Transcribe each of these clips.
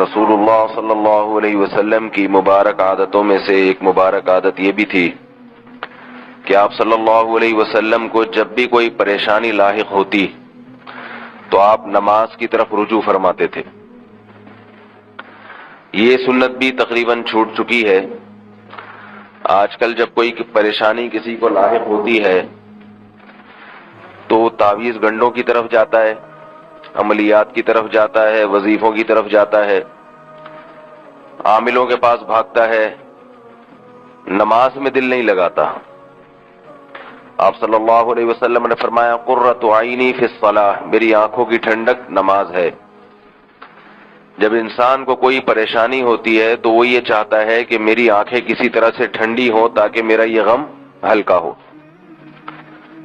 رسول اللہ صلی اللہ علیہ وسلم کی مبارک عادتوں میں سے ایک مبارک عادت یہ بھی تھی کہ آپ صلی اللہ علیہ وسلم کو جب بھی کوئی پریشانی لاحق ہوتی تو آپ نماز کی طرف رجوع فرماتے تھے۔ یہ سنت بھی تقریباً چھوٹ چکی ہے۔ آج کل جب کوئی پریشانی کسی کو لاحق ہوتی ہے تو تعویذ گنڈوں کی طرف جاتا ہے، عملیات کی طرف جاتا ہے، وظیفوں کی طرف جاتا ہے، عاملوں کے پاس بھاگتا ہے، نماز میں دل نہیں لگاتا۔ آپ صلی اللہ علیہ وسلم نے فرمایا قرۃ عینی فی الصلاۃ، میری آنکھوں کی ٹھنڈک نماز ہے۔ جب انسان کو کوئی پریشانی ہوتی ہے تو وہ یہ چاہتا ہے کہ میری آنکھیں کسی طرح سے ٹھنڈی ہوں تاکہ میرا یہ غم ہلکا ہو۔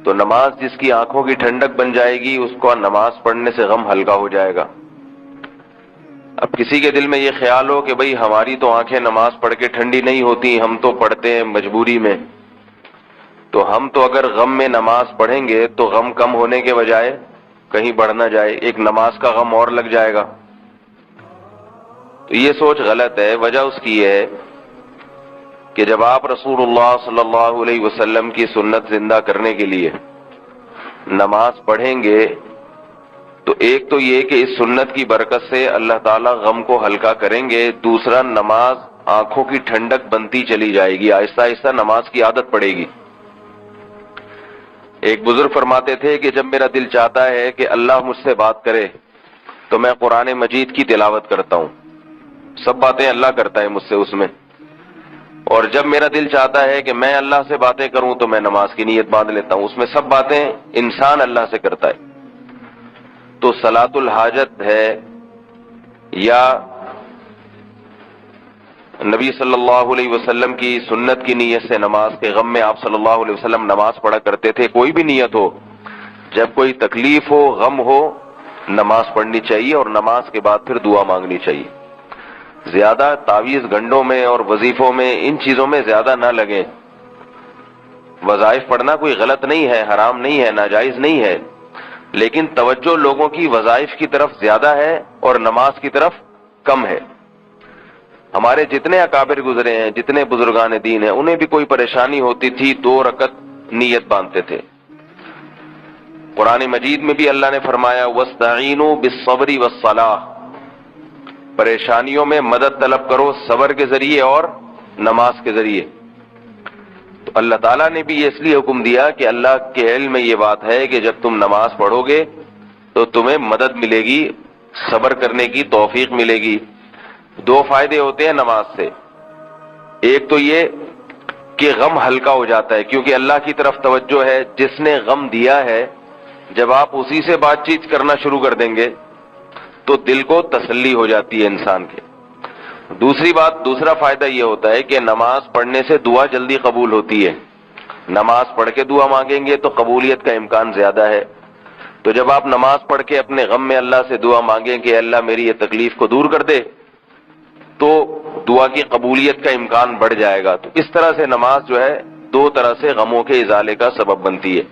تو نماز جس کی آنکھوں کی ٹھنڈک بن جائے گی اس کو نماز پڑھنے سے غم ہلکا ہو جائے گا۔ اب کسی کے دل میں یہ خیال ہو کہ بھئی ہماری تو آنکھیں نماز پڑھ کے ٹھنڈی نہیں ہوتی، ہم تو پڑھتے ہیں مجبوری میں، تو ہم تو اگر غم میں نماز پڑھیں گے تو غم کم ہونے کے بجائے کہیں بڑھ نہ جائے، ایک نماز کا غم اور لگ جائے گا۔ تو یہ سوچ غلط ہے۔ وجہ اس کی یہ ہے کہ جب آپ رسول اللہ صلی اللہ علیہ وسلم کی سنت زندہ کرنے کے لیے نماز پڑھیں گے تو ایک تو یہ کہ اس سنت کی برکت سے اللہ تعالیٰ غم کو ہلکا کریں گے، دوسرا نماز آنکھوں کی ٹھنڈک بنتی چلی جائے گی، آہستہ آہستہ نماز کی عادت پڑے گی۔ ایک بزرگ فرماتے تھے کہ جب میرا دل چاہتا ہے کہ اللہ مجھ سے بات کرے تو میں قرآن مجید کی تلاوت کرتا ہوں، سب باتیں اللہ کرتا ہے مجھ سے اس میں، اور جب میرا دل چاہتا ہے کہ میں اللہ سے باتیں کروں تو میں نماز کی نیت باندھ لیتا ہوں، اس میں سب باتیں انسان اللہ سے کرتا ہے۔ تو صلاۃ الحاجت ہے یا نبی صلی اللہ علیہ وسلم کی سنت کی نیت سے نماز کے غم میں آپ صلی اللہ علیہ وسلم نماز پڑھا کرتے تھے۔ کوئی بھی نیت ہو، جب کوئی تکلیف ہو، غم ہو، نماز پڑھنی چاہیے اور نماز کے بعد پھر دعا مانگنی چاہیے۔ زیادہ تعویذ گنڈوں میں اور وظیفوں میں ان چیزوں میں زیادہ نہ لگیں۔ وظائف پڑھنا کوئی غلط نہیں ہے، حرام نہیں ہے، ناجائز نہیں ہے، لیکن توجہ لوگوں کی وظائف کی طرف زیادہ ہے اور نماز کی طرف کم ہے۔ ہمارے جتنے اکابر گزرے ہیں، جتنے بزرگان دین ہیں، انہیں بھی کوئی پریشانی ہوتی تھی 2 رکعت نیت باندھتے تھے۔ قرآن مجید میں بھی اللہ نے فرمایا وَاسْتَعِینُوا بِالصَّبْرِ وَالصَّلَاةِ، پریشانیوں میں مدد طلب کرو صبر کے ذریعے اور نماز کے ذریعے۔ تو اللہ تعالیٰ نے بھی یہ اس لیے حکم دیا کہ اللہ کے علم میں یہ بات ہے کہ جب تم نماز پڑھو گے تو تمہیں مدد ملے گی، صبر کرنے کی توفیق ملے گی۔ 2 فائدے ہوتے ہیں نماز سے، ایک تو یہ کہ غم ہلکا ہو جاتا ہے کیونکہ اللہ کی طرف توجہ ہے، جس نے غم دیا ہے جب آپ اسی سے بات چیت کرنا شروع کر دیں گے تو دل کو تسلی ہو جاتی ہے انسان کے۔ دوسرا فائدہ یہ ہوتا ہے کہ نماز پڑھنے سے دعا جلدی قبول ہوتی ہے۔ نماز پڑھ کے دعا مانگیں گے تو قبولیت کا امکان زیادہ ہے۔ تو جب آپ نماز پڑھ کے اپنے غم میں اللہ سے دعا مانگیں کہ اللہ میری یہ تکلیف کو دور کر دے تو دعا کی قبولیت کا امکان بڑھ جائے گا۔ تو اس طرح سے نماز جو ہے 2 طرح سے غموں کے ازالے کا سبب بنتی ہے۔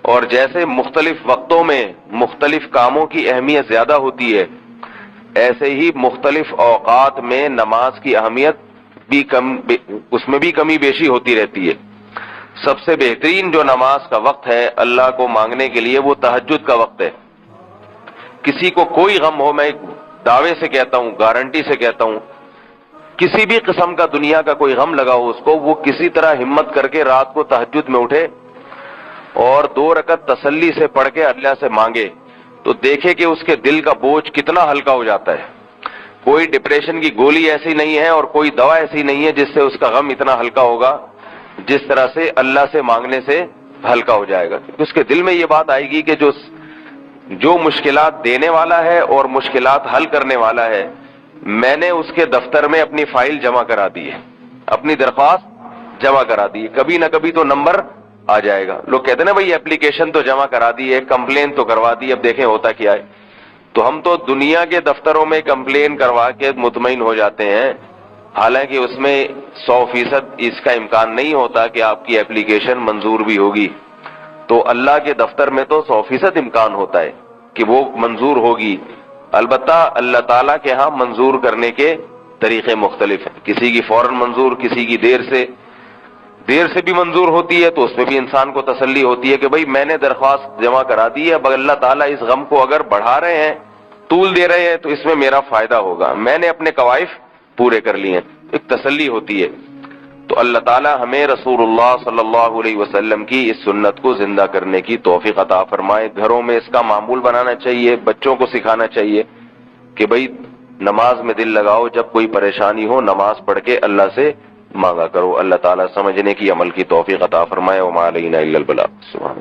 اور جیسے مختلف وقتوں میں مختلف کاموں کی اہمیت زیادہ ہوتی ہے، ایسے ہی مختلف اوقات میں نماز کی اہمیت بھی اس میں بھی کمی بیشی ہوتی رہتی ہے۔ سب سے بہترین جو نماز کا وقت ہے اللہ کو مانگنے کے لیے وہ تہجد کا وقت ہے۔ کسی کو کوئی غم ہو، میں دعوے سے کہتا ہوں، گارنٹی سے کہتا ہوں، کسی بھی قسم کا دنیا کا کوئی غم لگا ہو اس کو، وہ کسی طرح ہمت کر کے رات کو تہجد میں اٹھے اور 2 رکعت تسلی سے پڑھ کے اللہ سے مانگے تو دیکھے کہ اس کے دل کا بوجھ کتنا ہلکا ہو جاتا ہے۔ کوئی ڈپریشن کی گولی ایسی نہیں ہے اور کوئی دوا ایسی نہیں ہے جس سے اس کا غم اتنا ہلکا ہوگا جس طرح سے اللہ سے مانگنے سے ہلکا ہو جائے گا۔ اس کے دل میں یہ بات آئے گی کہ جو مشکلات دینے والا ہے اور مشکلات حل کرنے والا ہے، میں نے اس کے دفتر میں اپنی فائل جمع کرا دی ہے، اپنی درخواست جمع کرا دی ہے، کبھی نہ کبھی تو نمبر آ جائے گا۔ لوگ کہتے ہیں نا بھائی اپلیکیشن تو جمع کرا دی ہے، کمپلین تو کروا دی، اب دیکھیں ہوتا کیا ہے۔ تو ہم تو دنیا کے دفتروں میں کمپلین کروا کے مطمئن ہو جاتے ہیں، حالانکہ اس میں 100% اس کا امکان نہیں ہوتا کہ آپ کی اپلیکیشن منظور بھی ہوگی۔ تو اللہ کے دفتر میں تو 100% امکان ہوتا ہے کہ وہ منظور ہوگی۔ البتہ اللہ تعالیٰ کے ہاں منظور کرنے کے طریقے مختلف ہیں، کسی کی فوراً منظور، کسی کی دیر سے بھی منظور ہوتی ہے، تو اس میں بھی انسان کو تسلی ہوتی ہے کہ بھئی میں نے درخواست جمع کرا دی ہے، اب اللہ تعالیٰ اس غم کو اگر بڑھا رہے ہیں، طول دے رہے ہیں، تو اس میں میرا فائدہ ہوگا، میں نے اپنے کوائف پورے کر لیے ہیں، ایک تسلی ہوتی ہے۔ تو اللہ تعالیٰ ہمیں رسول اللہ صلی اللہ علیہ وسلم کی اس سنت کو زندہ کرنے کی توفیق عطا فرمائے۔ گھروں میں اس کا معمول بنانا چاہیے، بچوں کو سکھانا چاہیے کہ بھئی نماز میں دل لگاؤ، جب کوئی پریشانی ہو نماز پڑھ کے اللہ سے مانگا کرو۔ اللہ تعالیٰ سمجھنے کی، عمل کی توفیق عطا فرمائے۔ وما علینا الا البلاغ۔ سبحان